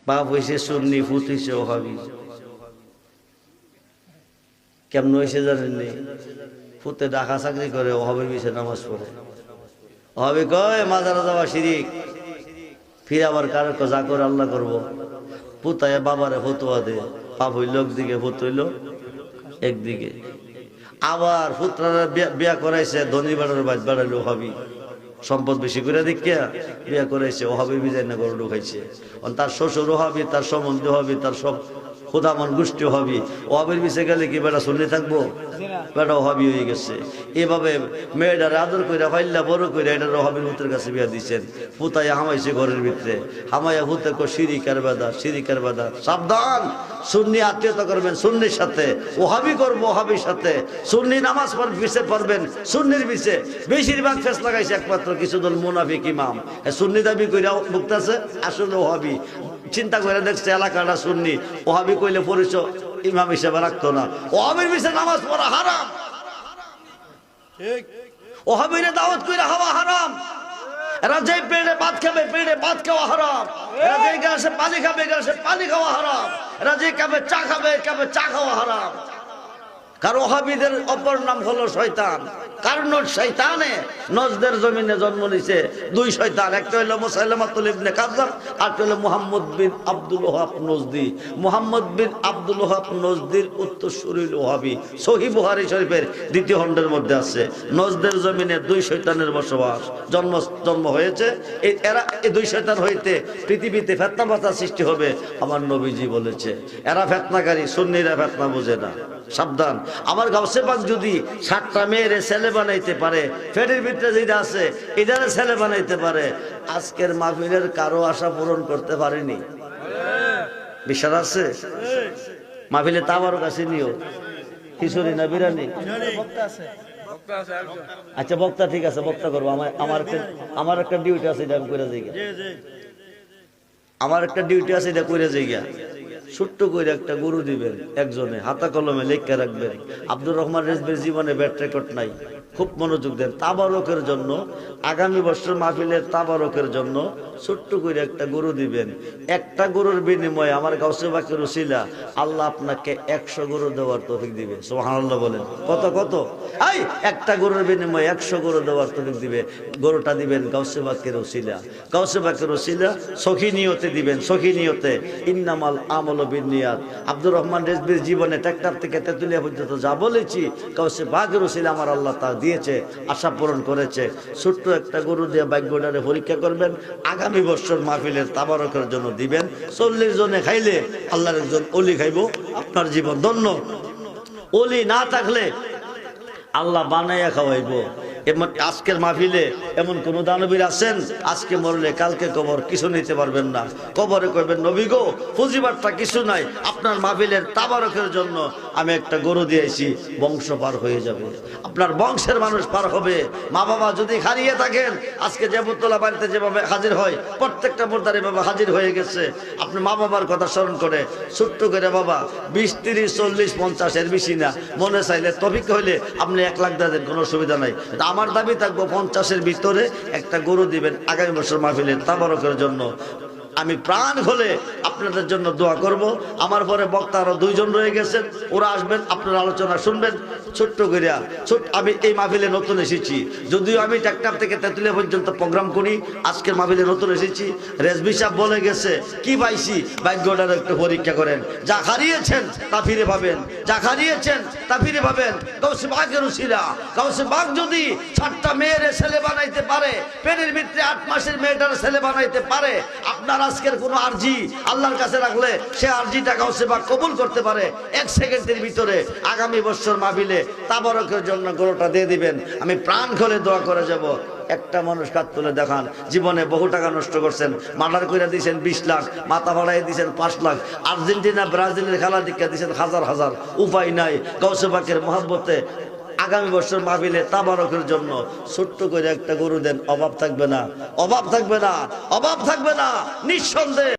বাপ হয়েছে সুন্নি, ফুত হয়েছে ওহাবি। কেমন হয়েছে জানেননি? ফুতে ডাকা চাকরি করে, ওহাবির বিষয়ে নামাজ পড়ে। ওহাবি কয় মাজারে যাওয়া শিরিক, ফিরে আবার কারো যা করে আল্লাহ করবো। পুতায় বাবারে ফতুয়া দে, বাপ হইল একদিকে, ফুত হইল একদিকে। আবার পুত্রারা বিয়া করাইছে, ধনী বাড়ার বাদ বাড়াইলো ওহাবি, সম্পদ বেশি করে দেখিয়া বিয়া করাইছে। ওহাবি বিজাই না গরু ঢুকাইছে। তার শ্বশুর ওহাবি, তার সম্বন্ধে হবি, তার সব খোদামান গোষ্ঠী হবি। ওহাবির পিছে গেলে কি বেটা শুনে থাকবো? বেটা ওহাবি হয়ে গেছে। এভাবে মেয়েটার আদর করে ফাইল্লা বড় করে এটা ওহাবির পুত্রের কাছে বিয়া দিচ্ছেন। পুতাইয়া হামাইছে ঘরের ভিতরে, হামাইয়া পুতে সিরিকার বাদা, সিরিকার বাদা। সাবধান, সুন্নি আত্মীয়তা করবেন সুন্নির সাথে, ওহাবি করবো ওহাবির সাথে। সুন্নি নামাজ পিছে পড়বেন সুন্নির পিছে। বেশিরভাগ ফেস লাগাইছে একমাত্র কিছু দল মুনাফিক ইমাম, সুন্নি দাবি কইরা ভুগতেছে, আসলে ওহাবি। চিন্তা করে দেখছে এলাকাটা সুন্নি, ওহাবি কইলে পরিচয় ইমাম হিসেবে রাখতো না। ওহাবির পিছে নামাজ পড়া হারাম, ওহাবিরে দাওয়াত কইরা হওয়া হারাম। এরা যে পেটে ভাত খাবে, পেটে ভাত খাওয়া হারাম। এরা যে গ্লাসে পানি খাবে, গ্লাসে পানি খাওয়া হারাম। এরা যে কাপে চা খাবে, কাপে চা খাওয়া হারাম। কারণ ওহাবিদের অপর নাম হলো শয়তান। কারণ শয়তানে নজদের জমিনে জন্ম নিছে দুই শয়তান, একটা হইল মুসাইলামাতুল ইবনে কাযযাব, আর একটা হইল মুহাম্মদ বিন আব্দুল ওহাব নজদি। মুহাম্মদ বিন আব্দুল ওহাব নজদির উত্তরসূরি ওহাবি। সহিহ বুখারী শরীফের দ্বিতীয় খণ্ডের মধ্যে আছে, নজদের জমিনে দুই শয়তানের বসবাস, জন্ম হয়েছে। এরা এই দুই শয়তান হইতে পৃথিবীতে ফিতনা বাতা সৃষ্টি হবে, আমার নবীজি বলেছে। এরা ফিতনাকারী, সুন্নিরা ফিতনা বোঝে না। সাবধান, আমার গাউসে পাক যদি 7টা মেয়ের ছেলে বানাইতে পারে, পেটের ভিতরে যেটা আছে এটারে ছেলে বানাইতে পারে, আজকের মাহফিলের কারো আশা পূরণ করতে পারেনি। বিশ্বাস আছে? মাহফিলে তাবারক আছে নিও, খিচুড়ি না বিরিয়ানি? আচ্ছা বক্তা, ঠিক আছে বক্তা করবো। আমার একটা ডিউটি আছে, এটা আমি করে যাই। আমার একটা ডিউটি আছে, এটা করে যাই। ছোট্ট করে একটা গরু দিবেন, একজনে হাতা কলমে লেখা রাখবেন। আব্দুর রহমান রেজবির জীবনে ব্যাট রেকর্ড নাই, খুব মনোযোগ দেন। তাবারকের জন্য, আগামী বছর মাহফিলের তাবারকের জন্য ছোট্ট করে একটা গরু দিবেন। একটা গরুর বিনিময়ে আমার গাউসে পাকের উসিলা আল্লাহ আপনাকে 100 গরু দেওয়ার তৌফিক দিবে। সুবহানাল্লাহ বলেন। কত কত? এই একটা গরুর বিনিময়ে 100 গরু দেওয়ার তৌফিক দিবে। গরুটা দিবেন গাউসে পাকের উসিলা, গাউসে পাকের উসিলা সখী নিয়তে দিবেন, সখী নিয়তে। ইন্নামাল আমালু বিন্নিয়াত। আব্দুর রহমান রেজবির জীবনে ট্রাক্টর থেকে তেতুলিয়া পর্যন্ত যা বলেছি, গাউসে পাকের উসিলা আমার আল্লাহ তা দিয়েছে, আশা পূরণ করেছে। ছোট্ট একটা গরু দিয়ে ভাগ্যটারে পরীক্ষা করবেন, আগামী বছর মাহফিলের তাবারকের জন্য দিবেন। 40 জনে খাইলে আল্লাহর একজন ওলি খাইব, আপনার জীবন ধন্য। ওলি না থাকলে আল্লাহ বানাইয়া খাওয়াইব। এমন আজকের মাহফিলে এমন কোন দানবীর আছেন, আজকে মরলে কালকে কবর কিছু নিতে পারবেন না। কবরে কইবেন নবী গো, ফুজিবারটা কিছু নাই, আপনার মাহফিলের তাবারকের জন্য আমি একটা গরু দিয়েছি, বংশ পার হয়ে যাবে, আপনার বংশের মানুষ পার হবে। মা বাবা যদি হারিয়ে থাকেন, আজকে জেবুতলা বাড়িতে যেভাবে হাজির হয়, প্রত্যেকটা মুর্দার এভাবে হাজির হয়ে গেছে। আপনি মা বাবার কথা স্মরণ করে ছোট্ট করে, বাবা 20, 30, 40, 50 এর বেশি না, মনে চাইলে তফিক হইলে আপনি 1 লাখ দেন, কোনো অসুবিধা নাই। আমার দাবি থাকবো 50-এর ভিতরে একটা গরু দিবেন আগামী বছর মাহফিলের তাবারকের জন্য। আমি প্রাণ খুলে আপনাদের জন্য দোয়া করব। আমার পরে বক্তা আরো 2 জন রয়ে গেছেন, ওরা আসবেন, আপনারা আলোচনা শুনবেন। ছোট্ট করিয়া আমি এই মাহফিলে নতুন এসেছি, যদিও আমি ট্রাক্টর থেকে তেতুলিয়া পর্যন্ত প্রোগ্রাম করি, আজকের মাহফিলে নতুন এসেছি। রেজবি সাহেব বলে গেছে কি পাইছি, ভাগ্যটার একটু পরীক্ষা করেন। যা হারিয়েছেন তা ফিরে পাবেন, যা হারিয়েছেন তা ফিরে পাবেন। গাউসে পাকের উসিলা, গাউসে পাক যদি 7টা মেয়ের ছেলে বানাইতে পারে, পেটের ভিতরে 8 মাসের মেয়েটার ছেলে বানাইতে পারে, আপনার আজকের কোন আরজি আল্লাহর কাছে রাখলে সে আরজিটা গাউসে পাক কবুল করতে পারে। 1 সেকেন্ডের ভিতরে আগামী বছর মাহফিলে তাবারকের জন্য গরুটা দিয়ে দিবেন। আমি প্রাণ খুলে দোয়া করে যাব। একটা মানুষ কাত তুলে দেখান, জীবনে বহু টাকা নষ্ট করছেন, মার্ডার করে দিয়েছেন 20 লাখ, মাথা ভাড়াই দিয়েছেন 5 লাখ, আর্জেন্টিনা ব্রাজিলের খেলা দীক্ষা দিয়েছেন হাজার হাজার, উপায় নাই। গাউসে পাকের মহব্বতে আগামী বছর মাহফিলে তাবারকের জন্য ছোট্ট করে একটা গরু দেন, অভাব থাকবে না, অভাব থাকবে না, অভাব থাকবে না, নিঃসন্দেহে।